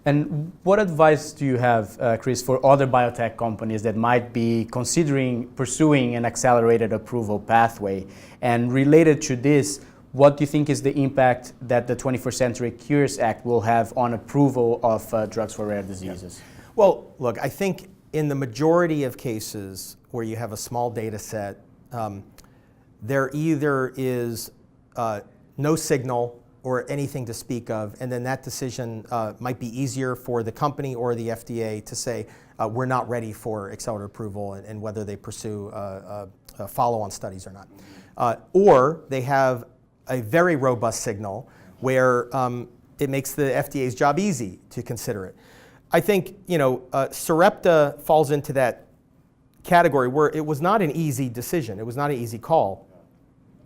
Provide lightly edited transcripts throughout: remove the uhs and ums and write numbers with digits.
And what advice do you have, Chris, for other biotech companies that might be considering pursuing an accelerated approval pathway? And related to this, what do you think is the impact that the 21st Century Cures Act will have on approval of drugs for rare diseases? Yeah. Well, look, I think in the majority of cases where you have a small data set, there either is no signal or anything to speak of, and then that decision might be easier for the company or the FDA to say, we're not ready for accelerated approval, and whether they pursue follow-on studies or not. Or they have a very robust signal where it makes the FDA's job easy to consider it. I think, Sarepta falls into that category where it was not an easy decision. It was not an easy call.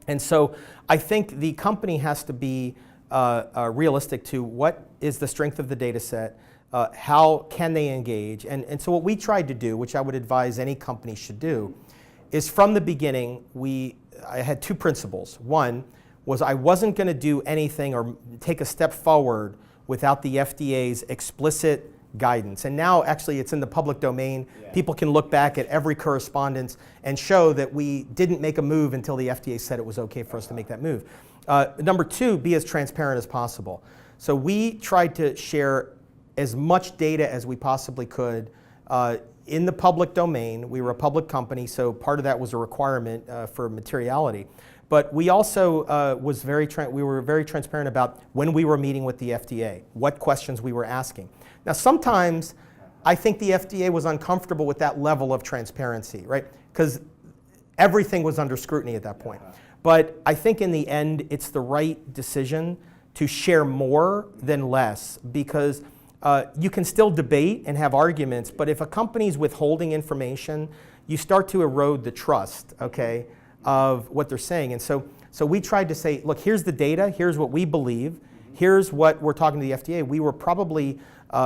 And so I think the company has to be realistic to what is the strength of the data set, how can they engage. And so what we tried to do, which I would advise any company should do, is from the beginning, I had two principles. One was I wasn't going to do anything or take a step forward without the FDA's explicit guidance. And now actually it's in the public domain. Yeah. People can look back at every correspondence and show that we didn't make a move until the FDA said it was okay for us to make that move. Number two, be as transparent as possible. So we tried to share as much data as we possibly could in the public domain. We were a public company, so part of that was a requirement for materiality. But we also we were very transparent about when we were meeting with the FDA, what questions we were asking. Now, sometimes I think the FDA was uncomfortable with that level of transparency, right? Because everything was under scrutiny at that point. But I think in the end, it's the right decision to share more than less, because you can still debate and have arguments, but if a company's withholding information, you start to erode the trust, okay, of what they're saying. And so we tried to say, look, here's the data, here's what we believe, here's what we're talking to the FDA. We were probably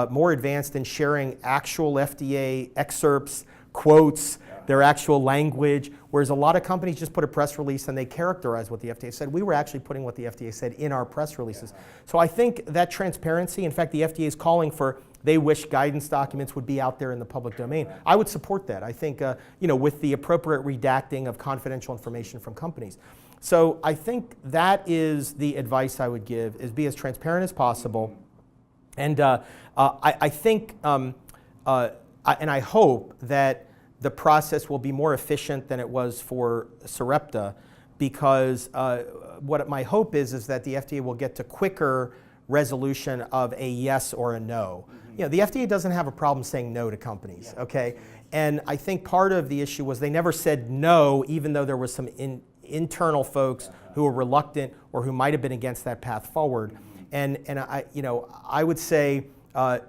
more advanced in sharing actual FDA excerpts, quotes, their actual language, whereas a lot of companies just put a press release and they characterize what the FDA said. We were actually putting what the FDA said in our press releases. So I think that transparency, in fact, the FDA is calling for, they wish guidance documents would be out there in the public domain. I would support that. I think, with the appropriate redacting of confidential information from companies. So I think that is the advice I would give, is be as transparent as possible. And I think, and I hope that the process will be more efficient than it was for Sarepta, because what my hope is that the FDA will get to quicker resolution of a yes or a no. The FDA doesn't have a problem saying no to companies, okay? And I think part of the issue was they never said no, even though there was some internal folks who were reluctant or who might have been against that path forward. And I would say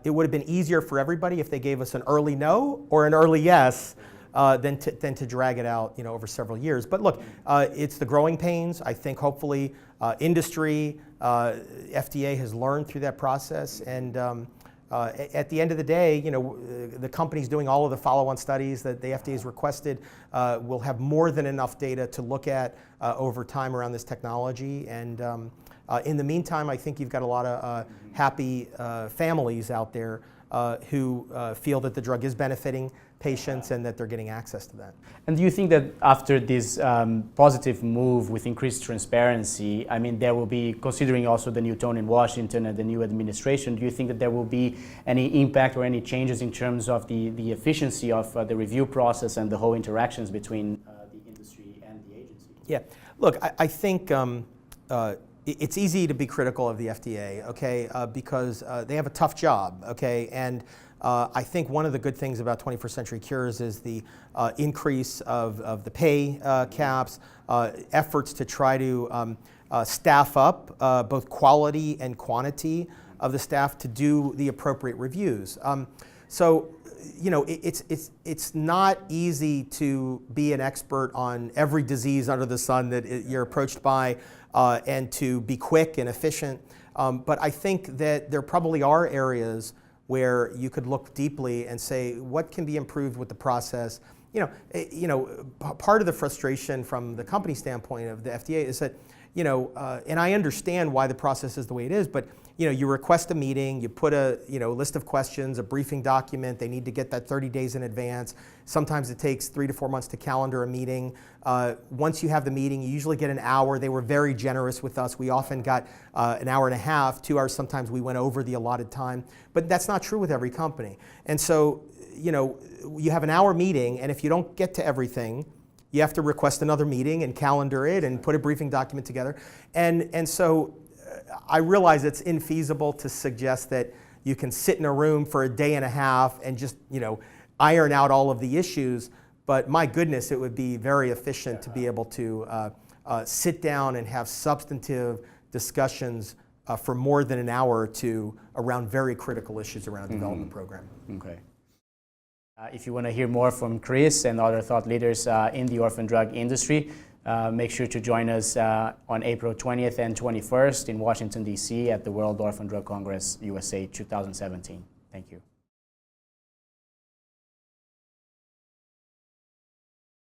it would have been easier for everybody if they gave us an early no or an early yes than to drag it out over several years. But look, it's the growing pains. I think hopefully industry, FDA has learned through that process. And at the end of the day, the companies doing all of the follow-on studies that the FDA has requested will have more than enough data to look at over time around this technology. And in the meantime, I think you've got a lot of happy families out there who feel that the drug is benefiting patients and that they're getting access to that. And do you think that after this positive move with increased transparency, there will be, considering also the new tone in Washington and the new administration, do you think that there will be any impact or any changes in terms of the efficiency of the review process and the whole interactions between the industry and the agency? Yeah, look, I think it's easy to be critical of the FDA, okay, because they have a tough job, okay, and I think one of the good things about 21st Century Cures is the increase of the pay caps, efforts to try to staff up both quality and quantity of the staff to do the appropriate reviews. It's not easy to be an expert on every disease under the sun that you're approached by and to be quick and efficient. But I think that there probably are areas where you could look deeply and say, what can be improved with the process? part of the frustration from the company standpoint of the FDA is that, and I understand why the process is the way it is, but you request a meeting, you put a list of questions, a briefing document. They need to get that 30 days in advance. Sometimes it takes 3 to 4 months to calendar a meeting. Once you have the meeting, you usually get an hour. They were very generous with us. We often got an hour and a half, 2 hours. Sometimes we went over the allotted time, but that's not true with every company. And so, you have an hour meeting, and if you don't get to everything, you have to request another meeting and calendar it and put a briefing document together. And so I realize it's infeasible to suggest that you can sit in a room for a day and a half and just, iron out all of the issues. But my goodness, it would be very efficient to be able to sit down and have substantive discussions for more than an hour or two around very critical issues around a development program. Okay. If you want to hear more from Chris and other thought leaders in the orphan drug industry, make sure to join us on April 20th and 21st in Washington, D.C. at the World Orphan Drug Congress USA 2017. Thank you.